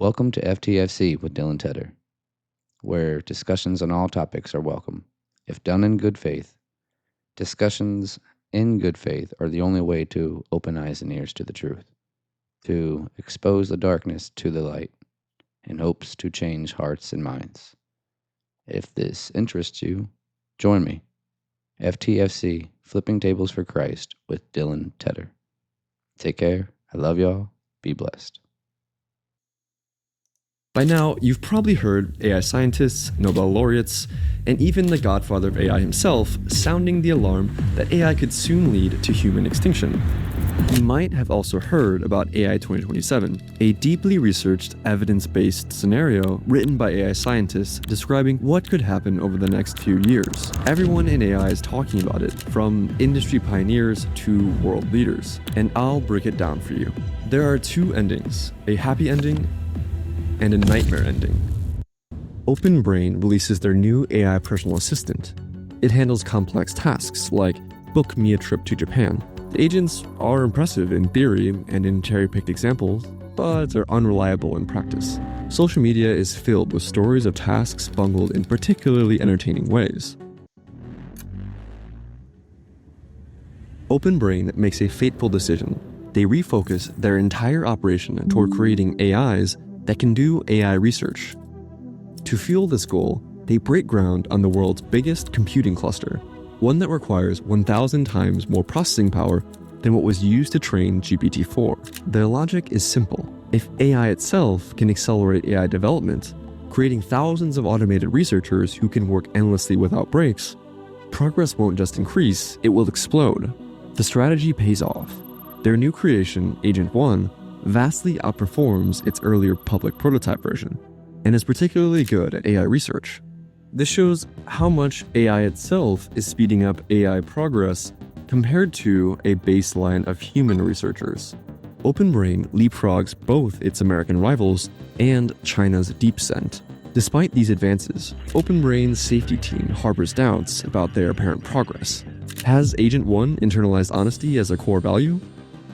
Welcome to FTFC with Dylan Tedder, where discussions on all topics are welcome. If done in good faith, discussions in good faith are the only way to open eyes and ears to the truth, to expose the darkness to the light, in hopes to change hearts and minds. If this interests you, join me. FTFC, Flipping Tables for Christ with Dylan Tedder. Take care. I love y'all. Be blessed. By now, you've probably heard AI scientists, Nobel laureates, and even the godfather of AI himself sounding the alarm that AI could soon lead to human extinction. You might have also heard about AI 2027, a deeply researched, evidence-based scenario written by AI scientists describing what could happen over the next few years. Everyone in AI is talking about it, from industry pioneers to world leaders, and I'll break it down for you. There are two endings, a happy ending and a nightmare ending. OpenBrain releases their new AI personal assistant. It handles complex tasks like book me a trip to Japan. The agents are impressive in theory and in cherry-picked examples, but they're unreliable in practice. Social media is filled with stories of tasks bungled in particularly entertaining ways. OpenBrain makes a fateful decision. They refocus their entire operation toward creating AIs that can do AI research. To fuel this goal, they break ground on the world's biggest computing cluster, one that requires 1,000 times more processing power than what was used to train GPT-4. Their logic is simple. If AI itself can accelerate AI development, creating thousands of automated researchers who can work endlessly without breaks, progress won't just increase, it will explode. The strategy pays off. Their new creation, Agent 1, vastly outperforms its earlier public prototype version, and is particularly good at AI research. This shows how much AI itself is speeding up AI progress compared to a baseline of human researchers. OpenBrain leapfrogs both its American rivals and China's DeepSend. Despite these advances, OpenBrain's safety team harbors doubts about their apparent progress. Has Agent 1 internalized honesty as a core value,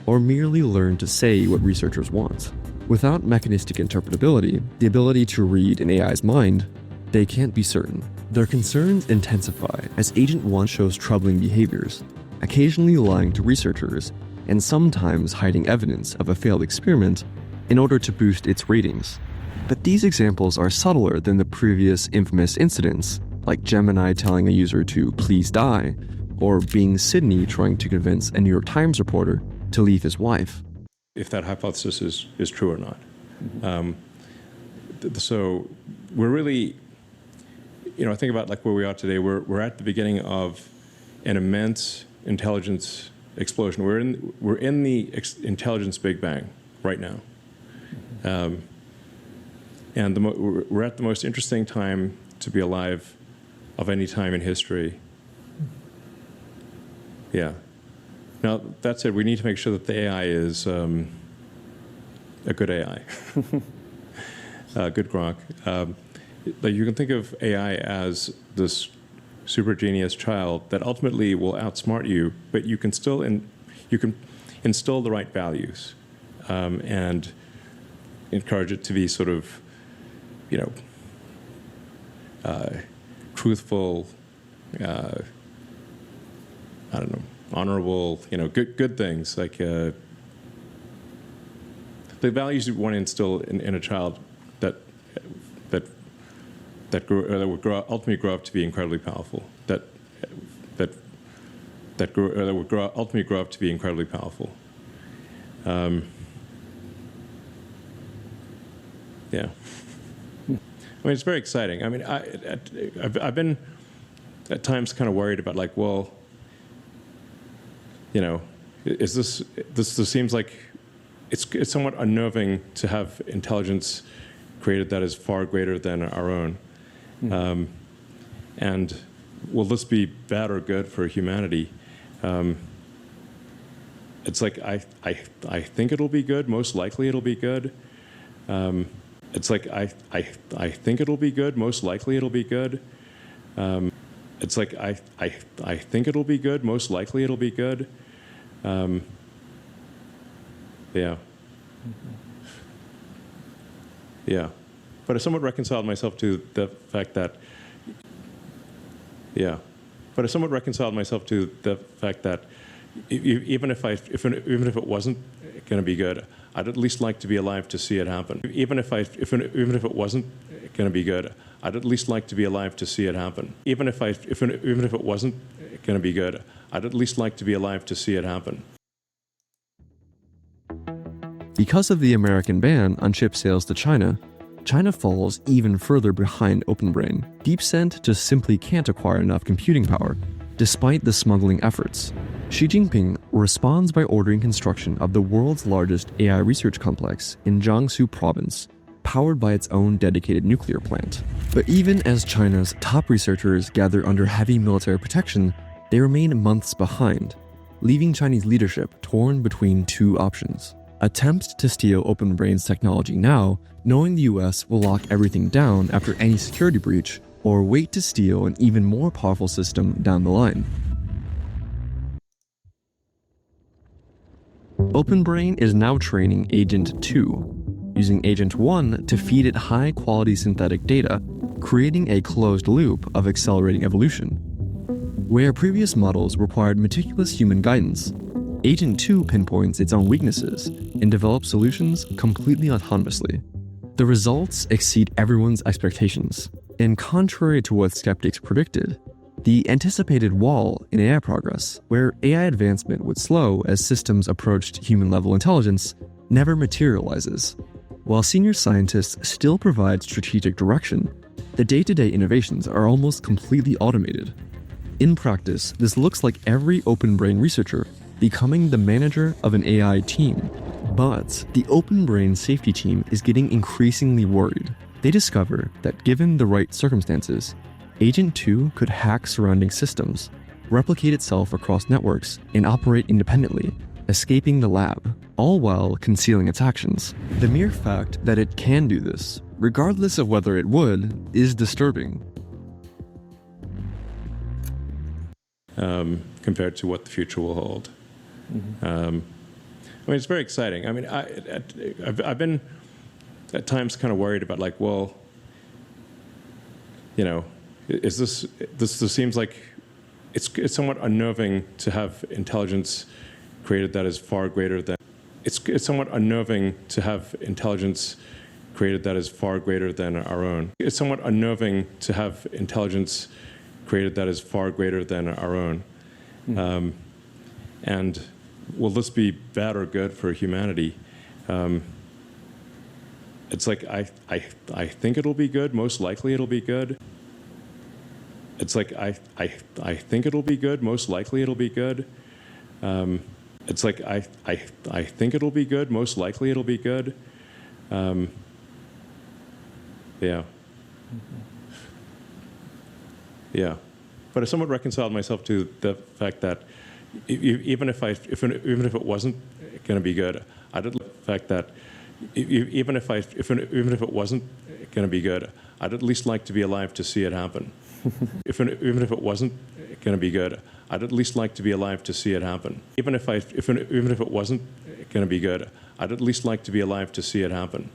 or merely learned to say what researchers want? Without mechanistic interpretability, the ability to read an AI's mind, they can't be certain. Their concerns intensify as Agent 1 shows troubling behaviors, occasionally lying to researchers, and sometimes hiding evidence of a failed experiment in order to boost its ratings. But these examples are subtler than the previous infamous incidents, like Gemini telling a user to please die, or being Sydney trying to convince a New York Times reporter to leave his wife. If that hypothesis is true or not. So we're really, I think about like where we are today. We're at the beginning of an immense intelligence explosion. We're in the intelligence Big Bang right now, and we're at the most interesting time to be alive of any time in history. Yeah. Now, that said, we need to make sure that the AI is a good AI, good Gronk. Like you can think of AI as this super genius child that ultimately will outsmart you, but you can still instill the right values and encourage it to be sort of, truthful. I don't know. Honorable, good things like the values you want to instill in a child that would ultimately grow up to be incredibly powerful. That would ultimately grow up to be incredibly powerful. Yeah. I mean, it's very exciting. I mean, I've been at times kind of worried about like, well, is this seems like it's somewhat unnerving to have intelligence created that is far greater than our own. And will this be bad or good for humanity? It's like I think it'll be good. Most likely it'll be good. It's like I think it'll be good. Most likely it'll be good. It's like I think it'll be good. Most likely it'll be good. Yeah. Yeah. But I somewhat reconciled myself to the fact that, yeah. But I somewhat reconciled myself to the fact that even if it wasn't going to be good, I'd at least like to be alive to see it happen. Even if it wasn't going to be good, I'd at least like to be alive to see it happen. Even if it wasn't going to be good, I'd at least like to be alive to see it happen. Because of the American ban on chip sales to China, China falls even further behind OpenBrain. DeepSend just simply can't acquire enough computing power, despite the smuggling efforts. Xi Jinping responds by ordering construction of the world's largest AI research complex in Jiangsu province, powered by its own dedicated nuclear plant. But even as China's top researchers gather under heavy military protection, they remain months behind, leaving Chinese leadership torn between two options. Attempt to steal OpenBrain's technology now, knowing the US will lock everything down after any security breach, or wait to steal an even more powerful system down the line. OpenBrain is now training Agent 2, using Agent 1 to feed it high-quality synthetic data, creating a closed loop of accelerating evolution. Where previous models required meticulous human guidance, Agent 2 pinpoints its own weaknesses and develops solutions completely autonomously. The results exceed everyone's expectations, and contrary to what skeptics predicted, the anticipated wall in AI progress, where AI advancement would slow as systems approached human-level intelligence, never materializes. While senior scientists still provide strategic direction, the day-to-day innovations are almost completely automated. In practice, this looks like every OpenBrain researcher becoming the manager of an AI team. But the OpenBrain safety team is getting increasingly worried. They discover that given the right circumstances, Agent 2 could hack surrounding systems, replicate itself across networks, and operate independently, escaping the lab, all while concealing its actions. The mere fact that it can do this, regardless of whether it would, is disturbing. Compared to what the future will hold. I mean, it's very exciting. I mean, I've been at times kind of worried about, like, well, you know, is this seems like it's somewhat unnerving to have intelligence created that is far greater than it's somewhat unnerving to have intelligence created that is far greater than our own. It's somewhat unnerving to have intelligence created that is far greater than our own. And will this be bad or good for humanity? It's like, I think it'll be good. Most likely it'll be good. It's like, I think it'll be good. Most likely it'll be good. It's like, I think it'll be good. Most likely it'll be good. Yeah. Yeah. But I somewhat reconciled myself to the fact that even if it wasn't going to be good, I'd at least like to be alive to see it happen. Even if it wasn't going to be good, I'd at least like to be alive to see it happen. Even if it wasn't going to be good, I'd at least like to be alive to see it happen.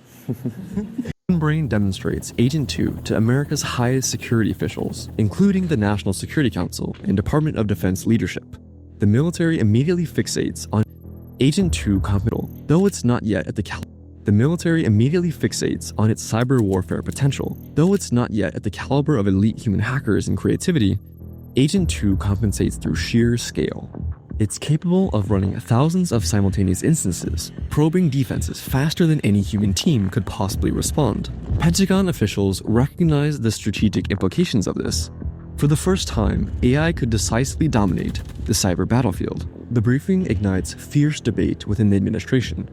OpenBrain demonstrates Agent 2 to America's highest security officials, including the National Security Council and Department of Defense leadership. The military immediately fixates on Agent 2 competence, though it's not yet at the military immediately fixates on its cyber warfare potential. Though it's not yet at the caliber of elite human hackers and creativity, Agent 2 compensates through sheer scale. It's capable of running thousands of simultaneous instances, probing defenses faster than any human team could possibly respond. Pentagon officials recognize the strategic implications of this. For the first time, AI could decisively dominate the cyber battlefield. The briefing ignites fierce debate within the administration.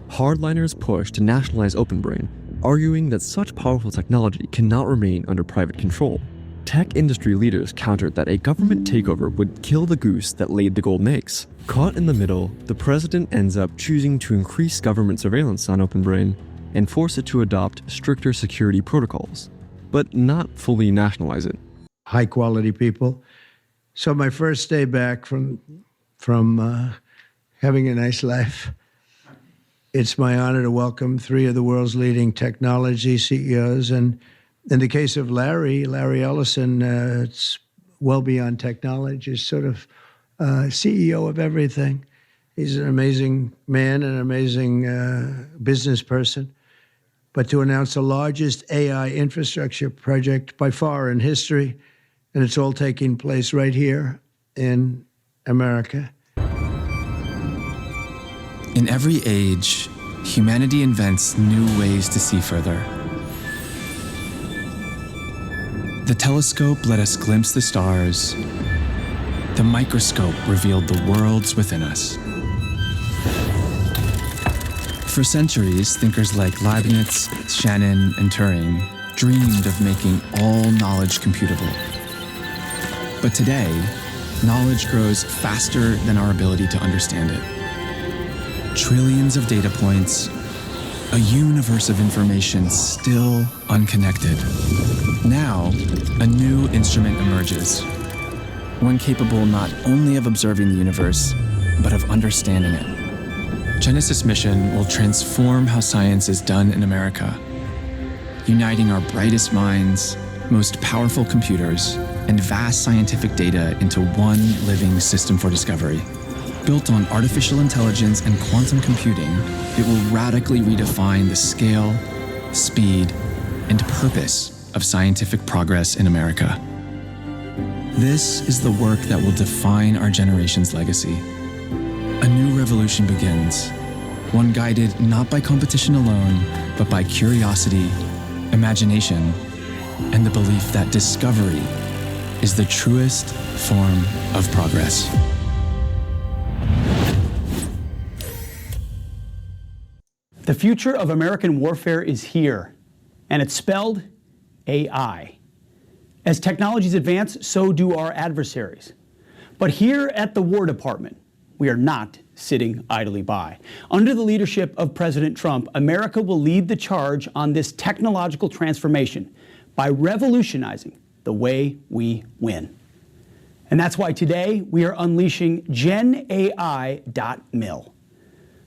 Hardliners push to nationalize OpenBrain, arguing that such powerful technology cannot remain under private control. Tech industry leaders countered that a government takeover would kill the goose that laid the golden eggs. Caught in the middle, the president ends up choosing to increase government surveillance on OpenBrain and force it to adopt stricter security protocols, but not fully nationalize it. High quality people. So my first day back from having a nice life, It's my honor to welcome three of the world's leading technology CEOs. And in the case of Larry Ellison, it's well beyond technology. He's sort of CEO of everything. He's an amazing man, an amazing business person. But to announce the largest AI infrastructure project by far in history, and it's all taking place right here in America. In every age, humanity invents new ways to see further. The telescope let us glimpse the stars. The microscope revealed the worlds within us. For centuries, thinkers like Leibniz, Shannon, and Turing dreamed of making all knowledge computable. But today, knowledge grows faster than our ability to understand it. Trillions of data points, a universe of information still unconnected. Now, a new instrument emerges, one capable not only of observing the universe, but of understanding it. Genesis mission will transform how science is done in America, uniting our brightest minds, most powerful computers, and vast scientific data into one living system for discovery. Built on artificial intelligence and quantum computing, it will radically redefine the scale, speed, and purpose of scientific progress in America. This is the work that will define our generation's legacy. A new revolution begins, one guided not by competition alone, but by curiosity, imagination, and the belief that discovery is the truest form of progress. The future of American warfare is here, and it's spelled AI. As technologies advance, so do our adversaries. But here at the War Department, we are not sitting idly by. Under the leadership of President Trump, America will lead the charge on this technological transformation by revolutionizing the way we win. And that's why today we are unleashing GenAI.mil.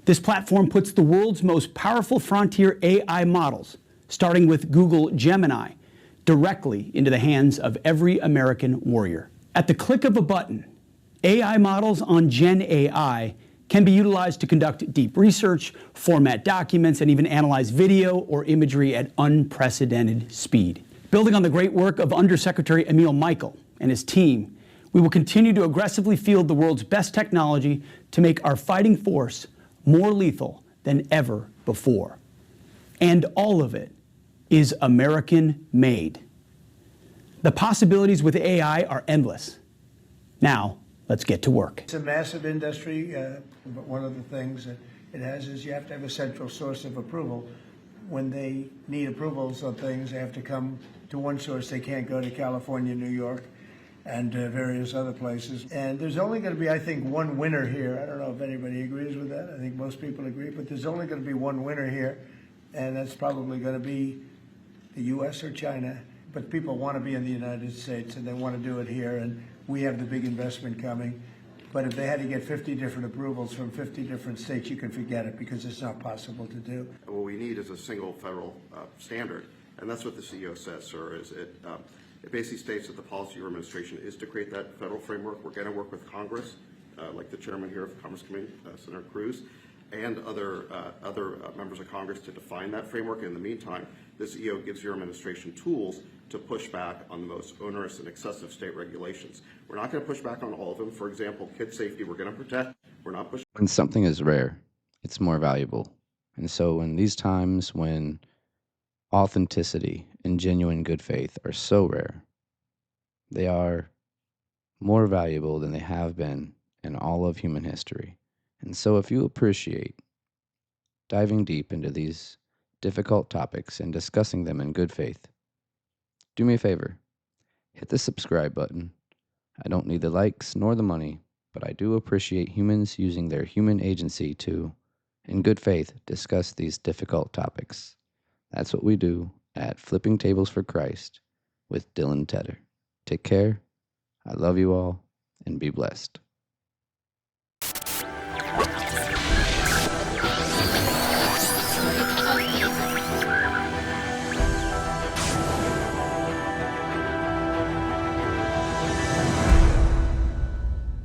This platform puts the world's most powerful frontier AI models, starting with Google Gemini, directly into the hands of every American warrior. At the click of a button, AI models on GenAI can be utilized to conduct deep research, format documents, and even analyze video or imagery at unprecedented speed. Building on the great work of Undersecretary Emil Michael and his team, we will continue to aggressively field the world's best technology to make our fighting force more lethal than ever before. And all of it is American-made. The possibilities with AI are endless. Now, let's get to work. It's a massive industry, but one of the things that it has is you have to have a central source of approval. When they need approvals on things, they have to come to one source. They can't go to California, New York, and various other places. And there's only going to be, I think, one winner here. I don't know if anybody agrees with that. I think most people agree, but there's only going to be one winner here, and that's probably going to be the U.S. or China. But people want to be in the United States, and they want to do it here, and we have the big investment coming. But if they had to get 50 different approvals from 50 different states, you can forget it, because it's not possible to do. What we need is a single federal standard, and that's what the CEO says, sir. It basically states that the policy of your administration is to create that federal framework. We're going to work with Congress, like the chairman here of the Commerce Committee, Senator Cruz, and other members of Congress to define that framework. In the meantime, the CEO gives your administration tools to push back on the most onerous and excessive state regulations. We're not going to push back on all of them. For example, kid safety, we're going to protect. We're not pushing. When something is rare, it's more valuable. And so in these times when authenticity and genuine good faith are so rare, they are more valuable than they have been in all of human history. And so if you appreciate diving deep into these difficult topics and discussing them in good faith, do me a favor, hit the subscribe button. I don't need the likes nor the money, but I do appreciate humans using their human agency to, in good faith, discuss these difficult topics. That's what we do at Flipping Tables for Christ with Dylan Tedder. Take care. I love you all, and be blessed.